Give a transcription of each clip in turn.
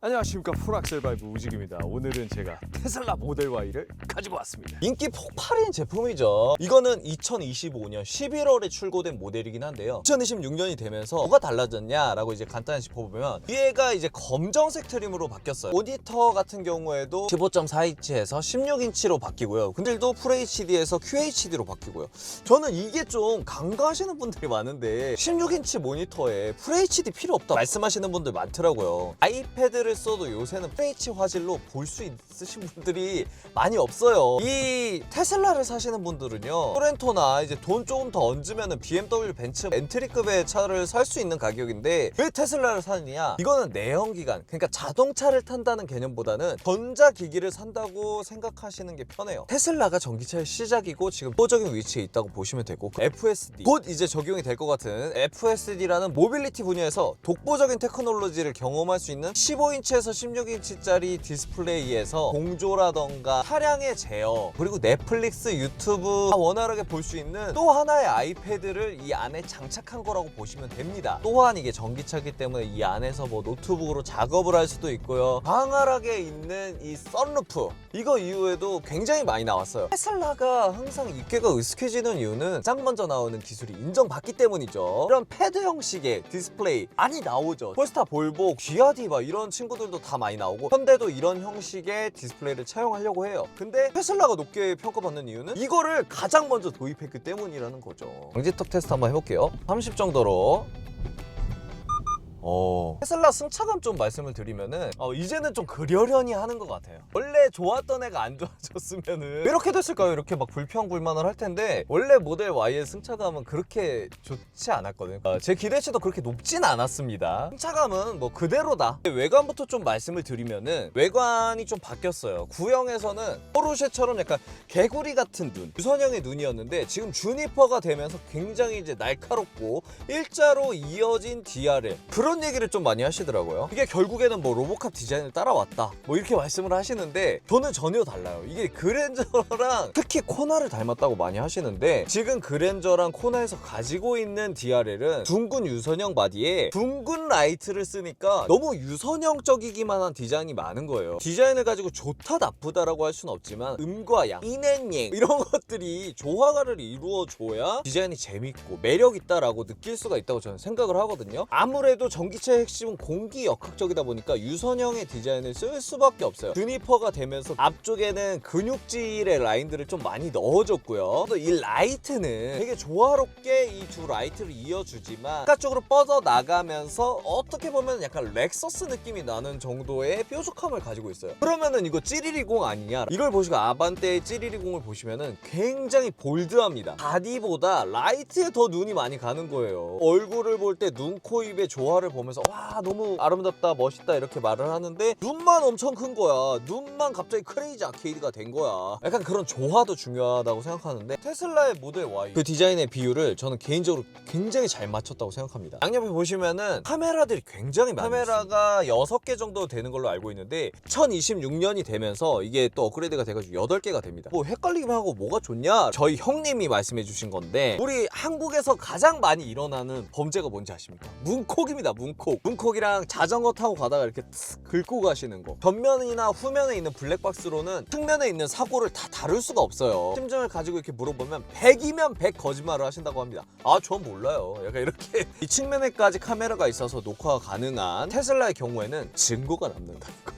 안녕하십니까, 프락셀바이브 우직입니다. 오늘은 제가 테슬라 모델 Y를 가지고 왔습니다. 인기 폭발인 제품이죠. 이거는 2025년 11월에 출고된 모델이긴 한데요. 2026년이 되면서 뭐가 달라졌냐라고 이제 간단히 짚어보면 뒤에가 이제 검정색 트림으로 바뀌었어요. 모니터 같은 경우에도 15.4인치에서 16인치로 바뀌고요. 근데도 FHD에서 QHD로 바뀌고요. 저는 이게 좀 간과하시는 분들이 많은데 16인치 모니터에 FHD 필요 없다 말씀하시는 분들 많더라고요. 아이패드를 써도 요새는 FH 화질로 볼 수 있으신 분들이 많이 없어요. 이 테슬라를 사시는 분들은요, 소렌토나 이제 돈 조금 더 얹으면 BMW 벤츠 엔트리급의 차를 살 수 있는 가격인데 왜 테슬라를 사느냐? 이거는 내연기관, 그러니까 자동차를 탄다는 개념보다는 전자기기를 산다고 생각하시는 게 편해요. 테슬라가 전기차의 시작이고 지금 표적인 위치에 있다고 보시면 되고, FSD 곧 이제 적용이 될 것 같은 FSD라는 모빌리티 분야에서 독보적인 테크놀로지를 경험할 수 있는 15인치에서 16인치짜리 디스플레이에서 공조라던가 차량의 제어, 그리고 넷플릭스, 유튜브 다 원활하게 볼 수 있는 또 하나의 아이패드를 이 안에 장착한 거라고 보시면 됩니다. 또한 이게 전기차이기 때문에 이 안에서 뭐 노트북으로 작업을 할 수도 있고요. 광활하게 있는 이 썬루프, 이거 이후에도 굉장히 많이 나왔어요. 테슬라가 항상 입계가 으스해지는 이유는 가장 먼저 나오는 기술이 인정받기 때문이죠. 이런 패드 형식의 디스플레이 많이 나오죠. 폴스타, 볼보, 귀아디 막 이런 친구들도 다 많이 나오고, 현대도 이런 형식의 디스플레이를 차용하려고 해요. 근데 테슬라가 높게 평가받는 이유는 이거를 가장 먼저 도입했기 때문이라는 거죠. 방지턱 테스트 한번 해볼게요. 30 정도로. 테슬라 승차감 좀 말씀을 드리면은 이제는 좀 그려려니 하는 것 같아요. 원래 좋았던 애가 안 좋아졌으면은 왜 이렇게 됐을까요? 이렇게 막 불평불만을 할 텐데 원래 모델 Y의 승차감은 그렇게 좋지 않았거든요. 제 기대치도 그렇게 높진 않았습니다. 승차감은 뭐 그대로다. 외관부터 좀 말씀을 드리면은 외관이 좀 바뀌었어요. 구형에서는 포르쉐처럼 약간 개구리 같은 눈, 유선형의 눈이었는데 지금 주니퍼가 되면서 굉장히 이제 날카롭고 일자로 이어진 DRL, 그런 얘기를 좀 많이 하시더라고요. 이게 결국에는 뭐 로보캅 디자인을 따라왔다 뭐 이렇게 말씀을 하시는데 저는 전혀 달라요. 이게 그랜저랑 특히 코나를 닮았다고 많이 하시는데, 지금 그랜저랑 코나에서 가지고 있는 DRL은 둥근 유선형 바디에 둥근 라이트를 쓰니까 너무 유선형적이기만 한 디자인이 많은 거예요. 디자인을 가지고 좋다 나쁘다라고 할 수는 없지만 음과 양, 인앤양 이런 것들이 조화를 이루어줘야 디자인이 재밌고 매력있다라고 느낄 수가 있다고 저는 생각을 하거든요. 아무래도 전기차의 핵심은 공기 역학적이다 보니까 유선형의 디자인을 쓸 수밖에 없어요. 주니퍼가 되면서 앞쪽에는 근육질의 라인들을 좀 많이 넣어줬고요. 또 이 라이트는 되게 조화롭게 이 두 라이트를 이어주지만 바깥쪽으로 뻗어나가면서 어떻게 보면 약간 렉서스 느낌이 나는 정도의 뾰족함을 가지고 있어요. 그러면은 이거 찌리리공 아니냐? 이걸 보시고 아반떼의 찌리리공을 보시면은 굉장히 볼드합니다. 바디보다 라이트에 더 눈이 많이 가는 거예요. 얼굴을 볼 때 눈, 코, 입의 조화를 보면서 와 너무 아름답다, 멋있다 이렇게 말을 하는데 눈만 엄청 큰 거야. 눈만 갑자기 크레이지 아케이드가 된 거야. 약간 그런 조화도 중요하다고 생각하는데, 테슬라의 모델 Y 그 디자인의 비율을 저는 개인적으로 굉장히 잘 맞췄다고 생각합니다. 양옆에 보시면은 카메라들이 굉장히 많아요. 카메라가 6개 정도 되는 걸로 알고 있는데 2026년이 되면서 이게 또 업그레이드가 돼가지고 8개가 됩니다. 뭐 헷갈리기만 하고 뭐가 좋냐? 저희 형님이 말씀해 주신 건데, 우리 한국에서 가장 많이 일어나는 범죄가 뭔지 아십니까? 문콕입니다. 문콕이랑 자전거 타고 가다가 이렇게 긁고 가시는 거. 전면이나 후면에 있는 블랙박스로는 측면에 있는 사고를 다 다룰 수가 없어요. 심증을 가지고 이렇게 물어보면 100이면 100 거짓말을 하신다고 합니다. 전 몰라요. 약간 이렇게 이 측면에까지 카메라가 있어서 녹화가 가능한 테슬라의 경우에는 증거가 남는다는 거.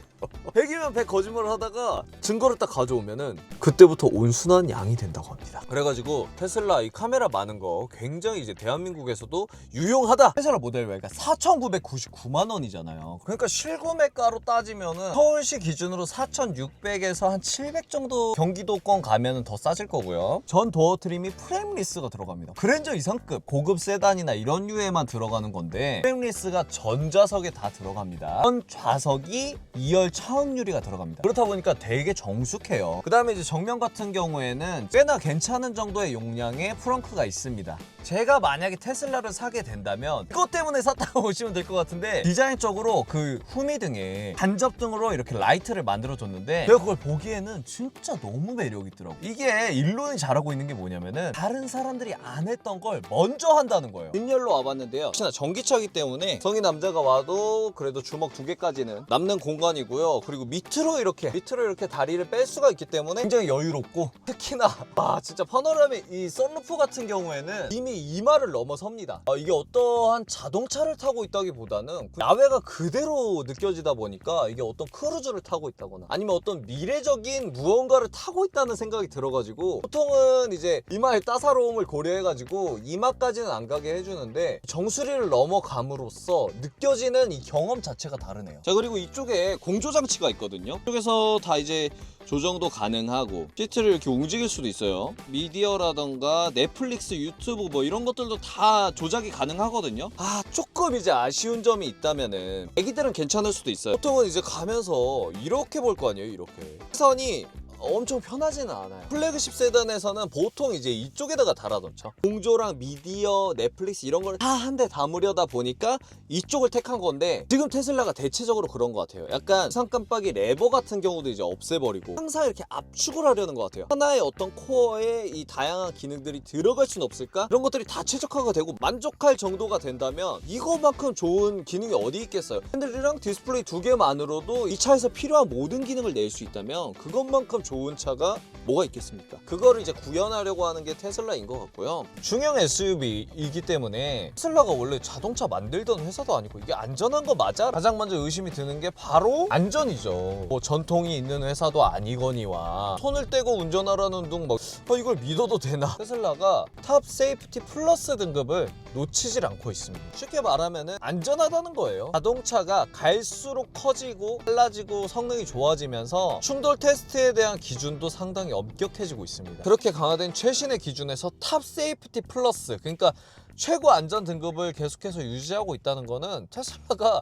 100이면 100 거짓말을 하다가 증거를 딱 가져오면은 그때부터 온순한 양이 된다고 합니다. 그래가지고 테슬라 이 카메라 많은 거 굉장히 이제 대한민국에서도 유용하다. 테슬라 모델 Y가 4,999만 원이잖아요. 그러니까 실구매가로 따지면은 서울시 기준으로 4,600에서 한 700 정도, 경기도권 가면은 더 싸질 거고요. 전 도어 트림이 프레임리스가 들어갑니다. 그랜저 이상급 고급 세단이나 이런 류에만 들어가는 건데 프레임리스가 전 좌석에 다 들어갑니다. 전 좌석이 2열 창 화학 유리가 들어갑니다. 그렇다 보니까 되게 정숙해요. 그 다음에 이제 정면 같은 경우에는 꽤나 괜찮은 정도의 용량의 프렁크가 있습니다. 제가 만약에 테슬라를 사게 된다면 이것 때문에 샀다고 보시면 될 것 같은데, 디자인적으로 그 후미등에 간접등으로 이렇게 라이트를 만들어줬는데 제가 그걸 보기에는 진짜 너무 매력 있더라고요. 이게 일론이 잘하고 있는 게 뭐냐면은 다른 사람들이 안 했던 걸 먼저 한다는 거예요. 뒷열로 와봤는데요, 혹시나 전기차기 때문에 성인 남자가 와도 그래도 주먹 2개까지는 남는 공간이고요. 그리고 밑으로 이렇게 다리를 뺄 수가 있기 때문에 굉장히 여유롭고, 특히나 진짜 파노라미 이 썬루프 같은 경우에는 이미 이마를 넘어섭니다. 이게 어떠한 자동차를 타고 있다기보다는 야외가 그대로 느껴지다 보니까 이게 어떤 크루즈를 타고 있다거나 아니면 어떤 미래적인 무언가를 타고 있다는 생각이 들어가지고, 보통은 이제 이마의 따사로움을 고려해가지고 이마까지는 안 가게 해주는데 정수리를 넘어감으로써 느껴지는 이 경험 자체가 다르네요. 자, 그리고 이쪽에 공조 장치가 있거든요. 이쪽에서 다 이제 조정도 가능하고 시트를 이렇게 움직일 수도 있어요. 미디어라던가 넷플릭스, 유튜브 뭐 이런 것들도 다 조작이 가능하거든요. 조금 이제 아쉬운 점이 있다면은 애기들은 괜찮을 수도 있어요. 보통은 이제 가면서 이렇게 볼 거 아니에요. 이렇게 시선이 엄청 편하지는 않아요. 플래그십 세단에서는 보통 이제 이쪽에다가 달아놓죠. 공조랑 미디어, 넷플릭스 이런 걸 다 한 대 담으려다 보니까 이쪽을 택한 건데, 지금 테슬라가 대체적으로 그런 것 같아요. 약간 상 깜빡이 레버 같은 경우도 이제 없애버리고 항상 이렇게 압축을 하려는 것 같아요. 하나의 어떤 코어에 이 다양한 기능들이 들어갈 수는 없을까? 이런 것들이 다 최적화가 되고 만족할 정도가 된다면 이거만큼 좋은 기능이 어디 있겠어요. 핸들이랑 디스플레이 2개만으로도 이 차에서 필요한 모든 기능을 낼 수 있다면 그것만큼 좋은 차가 뭐가 있겠습니까? 그거를 이제 구현하려고 하는 게 테슬라인 것 같고요. 중형 SUV이기 때문에 테슬라가 원래 자동차 만들던 회사도 아니고 이게 안전한 거 맞아? 가장 먼저 의심이 드는 게 바로 안전이죠. 뭐 전통이 있는 회사도 아니거니와 손을 떼고 운전하라는 둥 막 이걸 믿어도 되나? 테슬라가 탑 세이프티 플러스 등급을 놓치질 않고 있습니다. 쉽게 말하면은 안전하다는 거예요. 자동차가 갈수록 커지고 빨라지고 성능이 좋아지면서 충돌 테스트에 대한 기준도 상당히 엄격해지고 있습니다. 그렇게 강화된 최신의 기준에서 탑 세이프티 플러스, 그러니까 최고 안전 등급을 계속해서 유지하고 있다는 거는 테슬라가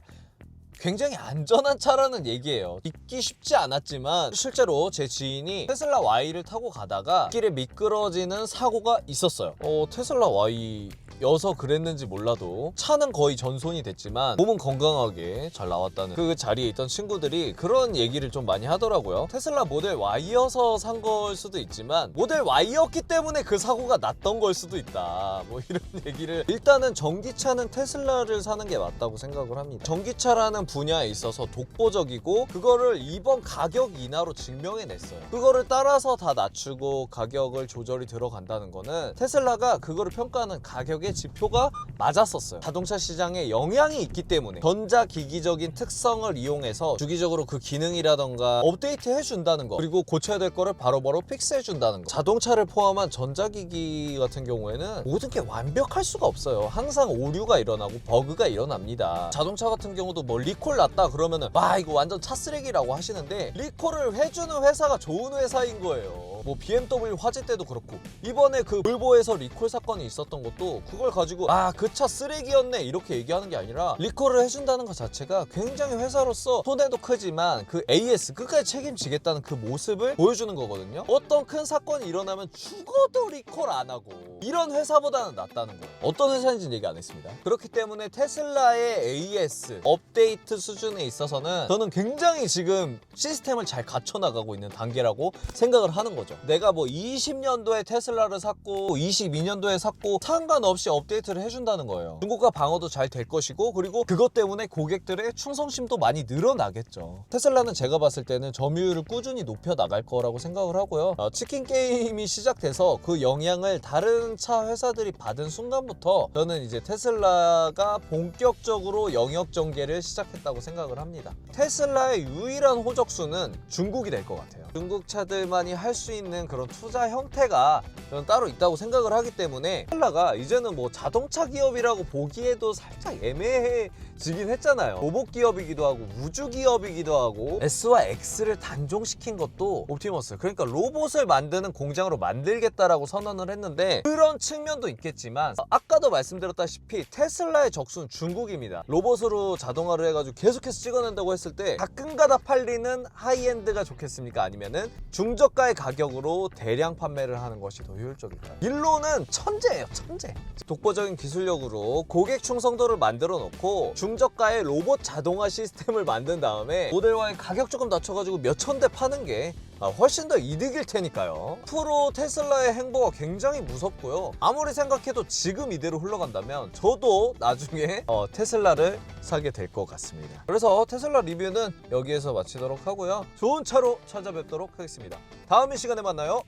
굉장히 안전한 차라는 얘기예요. 믿기 쉽지 않았지만 실제로 제 지인이 테슬라 Y를 타고 가다가 길에 미끄러지는 사고가 있었어요. 테슬라 Y여서 그랬는지 몰라도 차는 거의 전손이 됐지만 몸은 건강하게 잘 나왔다는 그 자리에 있던 친구들이 그런 얘기를 좀 많이 하더라고요. 테슬라 모델 Y여서 산 걸 수도 있지만 모델 Y였기 때문에 그 사고가 났던 걸 수도 있다, 뭐 이런 얘기를. 일단은 전기차는 테슬라를 사는 게 맞다고 생각을 합니다. 전기차라는 분야에 있어서 독보적이고 그거를 이번 가격 인하로 증명해냈어요. 그거를 따라서 다 낮추고 가격을 조절이 들어간다는 거는 테슬라가 그거를 평가하는 가격의 지표가 맞았었어요. 자동차 시장에 영향이 있기 때문에 전자기기적인 특성을 이용해서 주기적으로 그 기능이라던가 업데이트 해준다는 거, 그리고 고쳐야 될 거를 바로바로 픽스해준다는 거. 자동차를 포함한 전자기기 같은 경우에는 모든 게 완벽할 수가 없어요. 항상 오류가 일어나고 버그가 일어납니다. 자동차 같은 경우도 뭐 리콜 났다 그러면은 이거 완전 차 쓰레기라고 하시는데, 리콜을 해주는 회사가 좋은 회사인 거예요. 뭐 BMW 화재 때도 그렇고 이번에 그 볼보에서 리콜 사건이 있었던 것도 그걸 가지고 그 차 쓰레기였네 이렇게 얘기하는 게 아니라 리콜을 해준다는 것 자체가 굉장히 회사로서 손해도 크지만 그 AS 끝까지 책임지겠다는 그 모습을 보여주는 거거든요. 어떤 큰 사건이 일어나면 죽어도 리콜 안 하고 이런 회사보다는 낫다는 거예요. 어떤 회사인지는 얘기 안 했습니다. 그렇기 때문에 테슬라의 AS 업데이트 수준에 있어서는 저는 굉장히 지금 시스템을 잘 갖춰나가고 있는 단계라고 생각을 하는 거죠. 내가 뭐 20년도에 테슬라를 샀고 22년도에 샀고 상관없이 업데이트를 해준다는 거예요. 중고가 방어도 잘 될 것이고, 그리고 그것 때문에 고객들의 충성심도 많이 늘어나겠죠. 테슬라는 제가 봤을 때는 점유율을 꾸준히 높여 나갈 거라고 생각을 하고요. 치킨 게임이 시작돼서 그 영향을 다른 차 회사들이 받은 순간부터 저는 이제 테슬라가 본격적으로 영역 전개를 시작했다고 생각을 합니다. 테슬라의 유일한 호적수는 중국이 될 것 같아요. 중국 차들만이 할 수 있는 그런 투자 형태가 저는 따로 있다고 생각을 하기 때문에 테슬라가 이제는 뭐 자동차 기업이라고 보기에도 살짝 애매해지긴 했잖아요. 로봇 기업이기도 하고 우주 기업이기도 하고 S와 X를 단종시킨 것도 옵티머스, 그러니까 로봇을 만드는 공장으로 만들겠다라고 선언을 했는데 그런 측면도 있겠지만 아까도 말씀드렸다시피 테슬라의 적수는 중국입니다. 로봇으로 자동화를 해가지고 계속해서 찍어낸다고 했을 때 가끔가다 팔리는 하이엔드가 좋겠습니까? 아니면은 중저가의 가격으로 대량 판매를 하는 것이 더 효율적일까요? 일론은 천재예요, 천재. 독보적인 기술력으로 고객 충성도를 만들어 놓고 중저가의 로봇 자동화 시스템을 만든 다음에 모델 Y의 가격 조금 낮춰가지고 몇천 대 파는 게 훨씬 더 이득일 테니까요. 앞으로 테슬라의 행보가 굉장히 무섭고요. 아무리 생각해도 지금 이대로 흘러간다면 저도 나중에 테슬라를 사게 될 것 같습니다. 그래서 테슬라 리뷰는 여기에서 마치도록 하고요. 좋은 차로 찾아뵙도록 하겠습니다. 다음 이 시간에 만나요.